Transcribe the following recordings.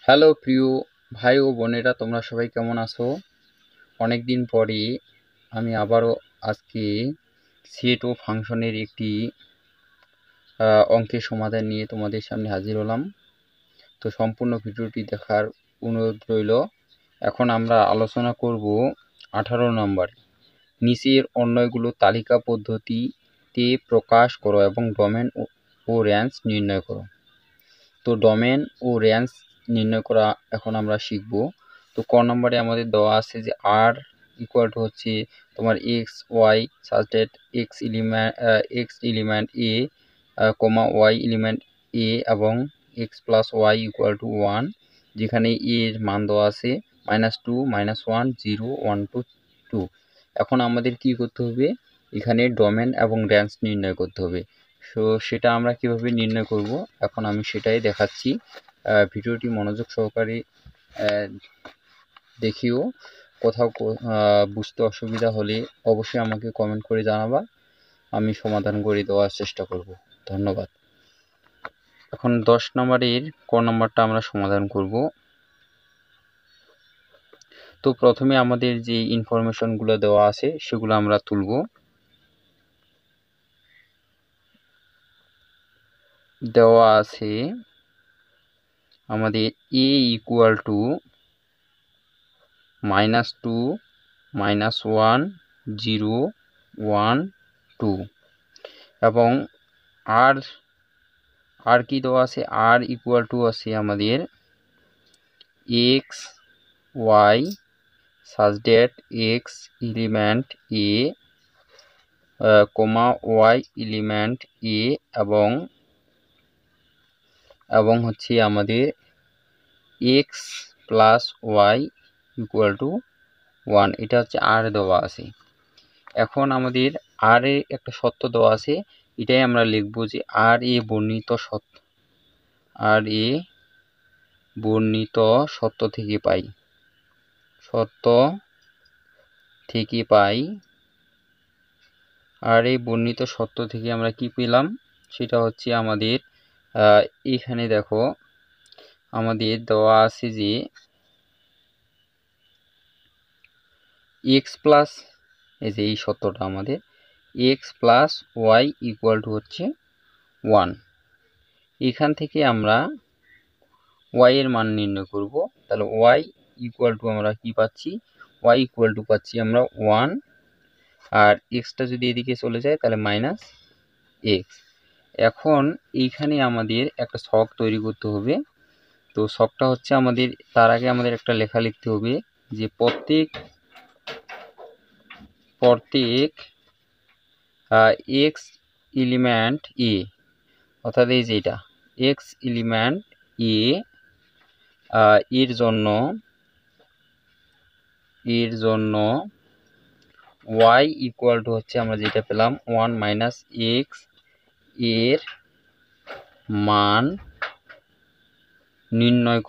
Hello প্রিয় ভাই ও বোনেরা, তোমরা সবাই কেমন আছো? অনেক দিন পরে আমি আবারও আজকে সেট ও ফাংশনের একটি অঙ্কের সমাধান নিয়ে তোমাদের সামনে হাজির হলাম। তো সম্পূর্ণ ভিডিওটি দেখার অনুরোধ রইল। এখন আমরা আলোচনা করব 18 নম্বর। নিচের অন্যগুলো তালিকা পদ্ধতিতে প্রকাশ করো এবং ডোমেন ও রেঞ্জ নির্ণয় করো। তো ডোমেন ও রেঞ্জ নির্ণয় করা এখন আমরা শিখব। তো ক নম্বরে আমাদের দেওয়া আছে যে আর ইকুয়াল টু হচ্ছে তোমার x y such that x element A comma y element A এবং x plus y equal to 1, যেখানে এ এর মান দেওয়া আছে -2, -1, 0, 1, 2, 2। এখন আমাদের কি করতে হবে? এখানে ডোমেন এবং রেঞ্জ নির্ণয় করতে হবে। সো সেটা আমরা কিভাবে নির্ণয় করব এখন আমি সেটাই দেখাচ্ছি। ভিডিওটি মনোযোগ সহকারে দেখিও। কোথাও বুঝতে অসুবিধা হলে অবশ্যই আমাকে কমেন্ট করে জানাবা, আমি সমাধান করে দেওয়ার চেষ্টা করব। ধন্যবাদ। এখন 10 নম্বরের ক নম্বরটা আমরা সমাধান করব। তো প্রথমে আমাদের যে ইনফরমেশনগুলো দেওয়া আছে সেগুলো আমরা তুলব। দেওয়া আছে আমাদের a ইকুয়াল টু -2, -1, 0, 1, 2 এবং আর কি দেওয়া আছে? আর ইকুয়াল টু আছে আমাদের x y such that x element A comma y element A এবং হচ্ছে আমাদের x plus y equal to 1। এটা হচ্ছে আর দেওয়া আছে। এখন আমাদের আর এ একটা সত্য দেওয়া আছে, এটাই আমরা লিখব যে আর এ বর্ণিত সত্য থেকে পাই আর এই বর্ণিত সত্য থেকে আমরা কি পেলাম? সেটা হচ্ছে আমাদের এখানে দেখো আমাদের দেওয়া আছে যে এক্স প্লাস, এই যে এই সত্যটা আমাদের x plus y equal to হচ্ছে 1। এখান থেকে আমরা ওয়াই এর মান নির্ণয় করব। তাহলে ওয়াই ইকুয়াল টু আমরা কি পাচ্ছি? ওয়াই ইকুয়াল টু পাচ্ছি আমরা 1, আর এক্সটা যদি এদিকে চলে যায় তাহলে মাইনাস এক্স। এখন এইখানে আমাদের একটা ছক তৈরি করতে হবে। তো ছকটা হচ্ছে আমাদের, তার আগে আমাদের একটা লেখা লিখতে হবে যে প্রত্যেক এক্স এলিমেন্ট এ, অর্থাৎ এই যেটা এক্স এলিমেন্ট এ এর জন্য ওয়াই ইকুয়াল টু হচ্ছে আমরা যেটা পেলাম 1 মাইনাস এক্স এর মান নির্ণয়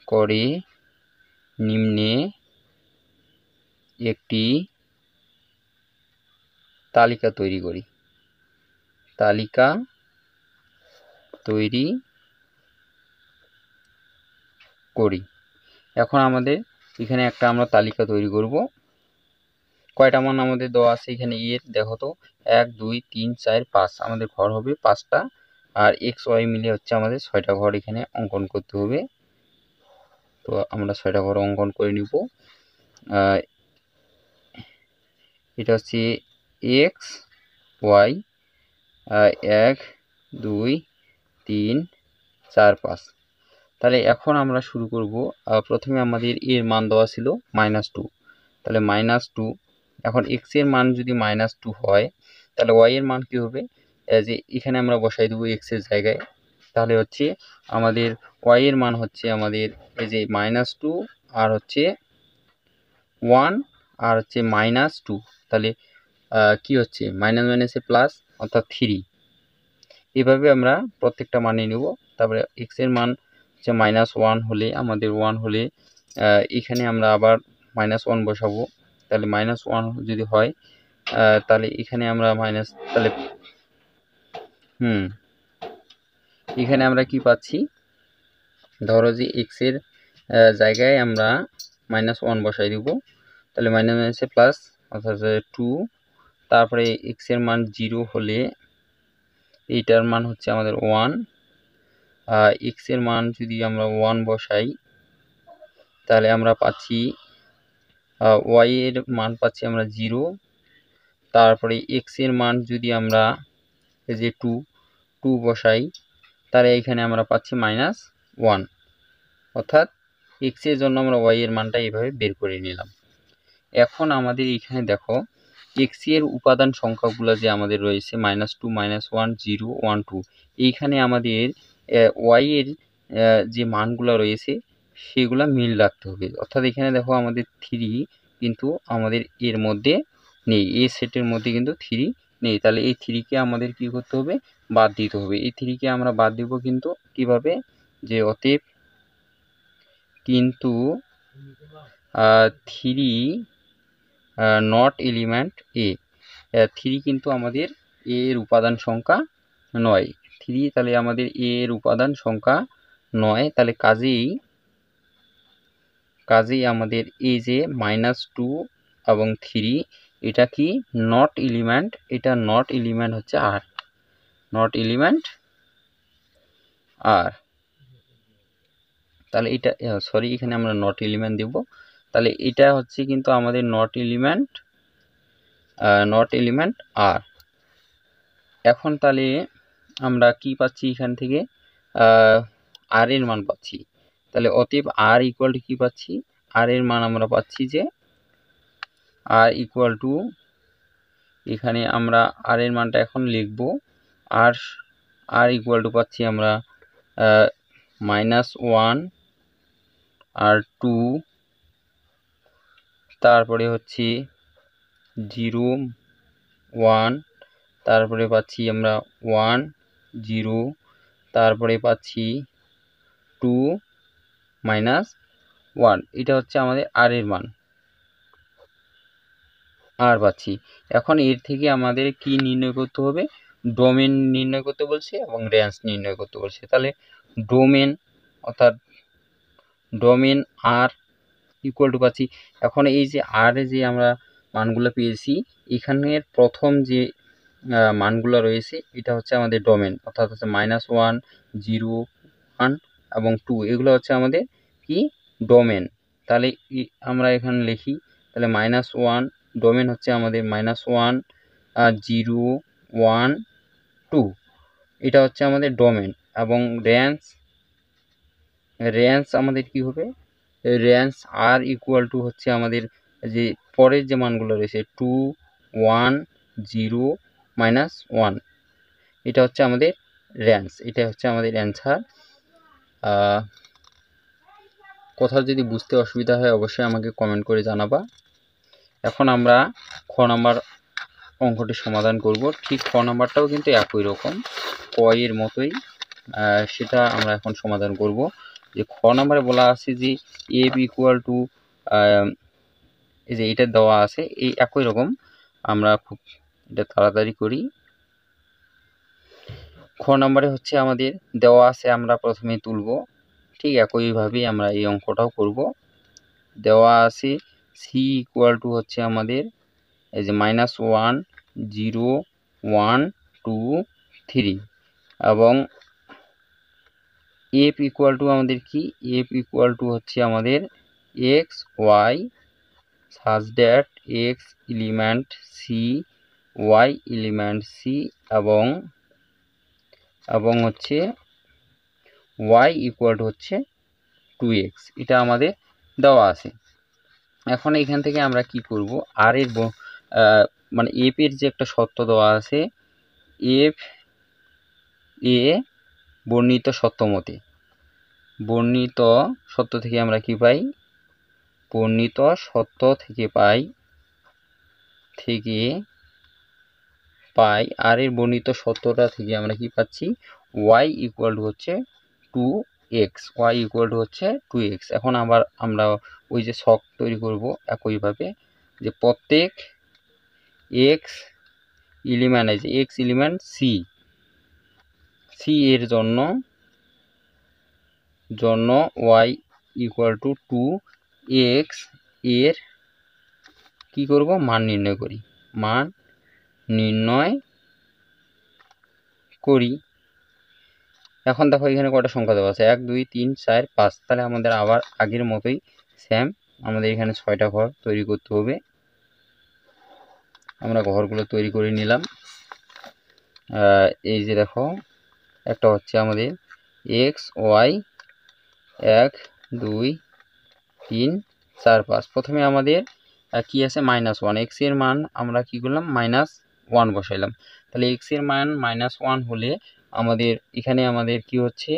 করে নিম্নে একটি তালিকা তৈরি করি। এখন আমাদের এখানে একটা আমরা তালিকা তৈরি করব। কয়টা মান আমাদের দেওয়া আছে এখানে? এর দেখো তো 1, 2, 3, 4, 5 আমাদের ঘর হবে 5টা, আর এক্স ওয়াই মিলে হচ্ছে আমাদের 6টা ঘর এখানে অঙ্কন করতে হবে। তো আমরা 6টা ঘর অঙ্কন করে নিব। এটা হচ্ছে এক্স ওয়াই 1, 2, 3, 4, 5। তাহলে এখন আমরা শুরু করব। প্রথমে আমাদের এর মান দেওয়া ছিল -2, তাহলে -2। এখন এক্স এর মান যদি -2 হয় তাহলে ওয়াই এর মান কি হবে? যে এখানে আমরা বসাই দেবো এক্স এর জায়গায়। তাহলে হচ্ছে আমাদের ওয়াই এর মান হচ্ছে আমাদের এই যে -2 আর হচ্ছে 1 আর হচ্ছে -2। তাহলে কি হচ্ছে? মাইনাস মাইনাসে প্লাস, অর্থাৎ 3। এভাবে আমরা প্রত্যেকটা মানে নেব। তারপরে এক্স এর মান হচ্ছে -1 হলে আমাদের 1 হলে এখানে আমরা আবার -1 বসাবো। তাহলে -1 যদি হয় তাহলে এখানে আমরা তাহলে এখানে আমরা কি পাচ্ছি, ধরো যে এক্স এর জায়গায় আমরা -1 বসাই দিব, তাহলে মাইনাস মাইনাসে প্লাস অর্থাৎ 2, তারপরে এক্স এর মান 0 হলে এইটার মান হচ্ছে আমাদের 1, এক্স এর মান যদি আমরা 1 বসাই তাহলে আমরা পাচ্ছি ওয়াই এর মান পাচ্ছি আমরা 0, তারপরে এক্স এর মান যদি আমরা এই যে 2 বসাই তাহলে এখানে আমরা পাচ্ছি -1, অর্থাৎ এক্স এর জন্য আমরা ওয়াই এর মানটা এইভাবে বের করে নিলাম। এখন আমাদের এখানে দেখো এক্স এর উপাদান সংখ্যাগুলো যে আমাদের রয়েছে -2, -1, 0, 1, 2, এইখানে আমাদের ওয়াই এর যে মানগুলো রয়েছে সেগুলা মিল রাখতে হবে। অর্থাৎ এখানে দেখো আমাদের 3 কিন্তু আমাদের এর মধ্যে নেই, এই সেটের মধ্যে কিন্তু 3 নেই, তাহলে এই 3 কে আমাদের কি করতে হবে, বাদ দিতে হবে। এই 3 কে আমরা বাদ দিব কিন্তু কিভাবে, যে অতএব কিন্তু 3 নট এলিমেন্ট এ, 3 কিন্তু আমাদের এ এর উপাদান সংখ্যা নয়, 3 তাহলে আমাদের এ এর উপাদান সংখ্যা নয়, তাহলে কাজেই আমাদের এই যে -2 এবং 3 এটা কি নট এলিমেন্ট, এটা নট এলিমেন্ট হচ্ছে আর, নট এলিমেন্ট আর, তাহলে এটা সরি এখানে আমরা নট এলিমেন্ট দেব, তাহলে এটা হচ্ছে কিন্তু আমাদের নট এলিমেন্ট আর। এখন তাহলে আমরা কি পাচ্ছি এখান থেকে, আর এর মান পাচ্ছি, তাহলে অতএব আর ইকুয়াল টু কি পাচ্ছি, আর এর মান আমরা পাচ্ছি যে আর ইকুয়াল টু, এখানে আমরা আর এর মানটা এখন লিখব, আর ইকুয়াল টু পাচ্ছি আমরা -1 আর 2, তারপরে হচ্ছে 0, 1, তারপরে পাচ্ছি আমরা 1, 0, তারপরে পাচ্ছি 2, -1, এটা হচ্ছে আমাদের আর এর মান, আর পাচ্ছি। এখন এর থেকে আমাদের কি নির্ণয় করতে হবে, ডোমেন নির্ণয় করতে বলছে এবং রেঞ্জ নির্ণয় করতে বলছে। তাহলে ডোমেন অর্থাৎ ডোমেন আর ইকুয়াল টু পাচ্ছি, এখন এই যে আর যে আমরা মানগুলো পেয়েছি এখানের প্রথম যে মানগুলো রয়েছে এটা হচ্ছে আমাদের ডোমেন, অর্থাৎ হচ্ছে -1, 0, 1 এবং 2, এগুলো হচ্ছে আমাদের কি ডোমেন। তাহলে আমরা এখানে লিখি, তাহলে -1 ডোমেন হচ্ছে আমাদের -1, 0, 1, 2, এটা হচ্ছে আমাদের ডোমেন। এবং রেঞ্জ আমাদের কি হবে, রেঞ্জ আর ইকুয়াল টু হচ্ছে আমাদের যে পরের যে মানগুলো রয়েছে 2, 1, 0, -1, এটা হচ্ছে আমাদের রেঞ্জ, এটা হচ্ছে আমাদের অ্যান্সার। কোথাও যদি বুঝতে অসুবিধা হয় অবশ্যই আমাকে কমেন্ট করে জানাবা। এখন আমরা খ নাম্বার অঙ্কটি সমাধান করব। ঠিক খ নাম্বারটাও কিন্তু একই রকম ক এর মতোই, সেটা আমরা এখন সমাধান করব। যে খ নাম্বারে বলা আছে যে এফ ইকুয়াল টু, এই যে এটা দেওয়া আছে এই একই রকম, আমরা খুব এটা তাড়াতাড়ি করি। খ নাম্বারে হচ্ছে আমাদের দেওয়া আছে, আমরা প্রথমে তুলব, ঠিক একইভাবেই আমরা এই অঙ্কটাও করব। দেওয়া আছে সি ইকুয়াল টু হচ্ছে আমাদের এই যে -1, 0, 1, 2, 3 এবং এফ ইকুয়াল টু আমাদের কি, এফ ইকুয়াল টু হচ্ছে আমাদের x y such that x element c, y element c এবং হচ্ছে y ইকুয়াল টু হচ্ছে 2x, এটা আমাদের দেওয়া আছে। এখন এখান থেকে আমরা কি করব, আর এর মানে এফ এর যে একটা শর্ত দেওয়া আছে, এফ এ বর্ণিত সত্য থেকে আমরা কি পাই, বর্ণিত সত্য থেকে পাই আর এর বর্ণিত সত্যটা থেকে আমরা কি পাচ্ছি, y ইকুয়াল টু হচ্ছে 2x, y ইকুয়াল টু হচ্ছে 2x। এখন আবার আমরা ওই যে ছক তৈরি করব একইভাবে, যে প্রত্যেক x এলিমেন্ট আছে, x এলিমেন্ট c এর জন্য জন্য y ইকুয়াল টু 2x এর কি করব, মান নির্ণয় করি। মান নির্ণয় করি। এখন দেখো এখানে কয়টা সংখ্যা দেওয়া আছে, 1 2 3 4 5। তাহলে আমাদের আবার আগের মতোই সেম, আমাদের এখানে 6টা ঘর তৈরি করতে হবে। আমরা ঘরগুলো তৈরি করে নিলাম। এই যে দেখো, একটা হচ্ছে আমাদের x y 1 2 3 4 5। প্রথমে আমাদের কি আছে, -1। x এর মান আমরা কি করলাম, -1 বসাইলাম। তাহলে x এর মান -1 হলে আমাদের এখানে আমাদের কি হচ্ছে,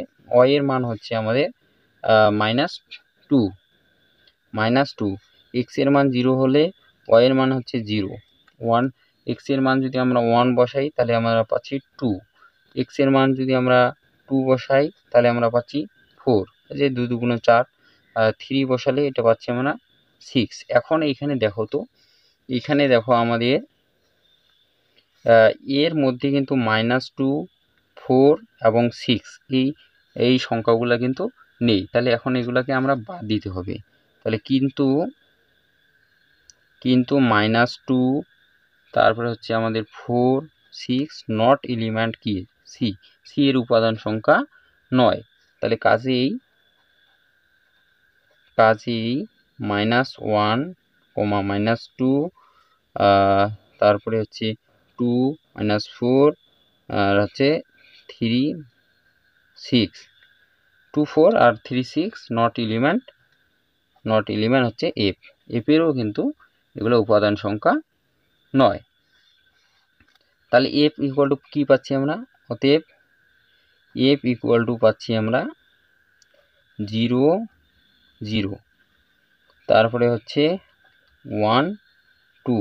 y এর মান হচ্ছে আমাদের -2। x এর মান 0 হলে y এর মান হচ্ছে 0। 1 x এর মান যদি আমরা 1 বসাই তাহলে আমরা পাচ্ছি 2। x এর মান যদি আমরা 2 বসাই তাহলে আমরা পাচ্ছি 4। এই যে 2 2 গুণ 4, 3 বসালে এটা পাচ্ছি আমরা 6। এখন এইখানে দেখো তো, এখানে দেখো আমাদের এর মধ্যে কিন্তু -2 4 এবং 6 এই সংখ্যাগুলো কিন্তু নেই। তাহলে এখন এগুলাকে আমরা বাদ দিতে হবে। তাহলে কিন্তু -2, তারপরে হচ্ছে আমাদের 4 6 নট এলিমেন্ট কি, সি। সি এর উপাদান সংখ্যা 9। তাহলে কাজেই -1, -2, তারপরে হচ্ছে 2 -4 আর হচ্ছে 3 6, 2 4 আর 3 6 নট এলিমেন্ট হচ্ছে এফ। এফেরও কিন্তু এগুলো উপাদান সংখ্যা 9। তাহলে এফ ইকুয়াল টু কী পাচ্ছি আমরা, অতএব এফ ইকুয়াল টু পাচ্ছি আমরা 0 0, তারপরে হচ্ছে 1 2,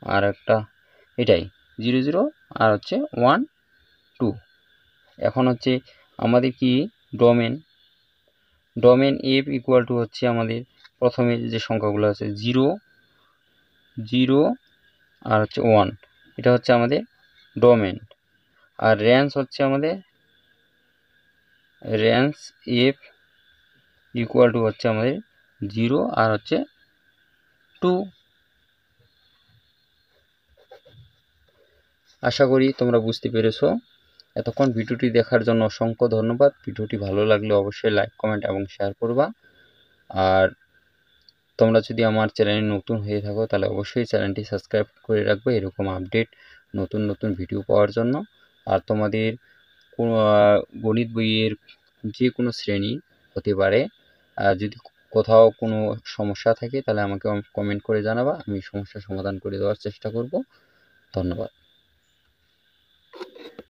আর একটা এটাই 0 0 আর হচ্ছে 1 2। এখন হচ্ছে আমাদের কি ডোমেন এফ ইকুয়াল টু হচ্ছে আমাদের প্রথমে যে সংখ্যাগুলো আছে 0 0 আর হচ্ছে 1, এটা হচ্ছে আমাদের ডোমেন। আর রেঞ্জ হচ্ছে আমাদের রেঞ্জ এফ ইকুয়াল টু হচ্ছে আমাদের 0 আর হচ্ছে 2। আশা করি তোমরা বুঝতে পেরেছো। এতক্ষণ ভিডিওটি দেখার জন্য অসংখ্য ধন্যবাদ। ভিডিওটি ভালো লাগলে অবশ্যই লাইক কমেন্ট এবং শেয়ার করবা। আর তোমরা যদি আমার চ্যানেলে নতুন হয়ে থাকো তাহলে অবশ্যই চ্যানেলটি সাবস্ক্রাইব করে রাখবে এরকম আপডেট নতুন ভিডিও পাওয়ার জন্য। আর তোমাদের গণিত বইয়ের যে কোনো শ্রেণী হতে পারে, যদি কোথাও কোনো সমস্যা থাকে তাহলে আমাকে কমেন্ট করে জানাবা, আমি সমস্যার সমাধান করে দেওয়ার চেষ্টা করব। ধন্যবাদ।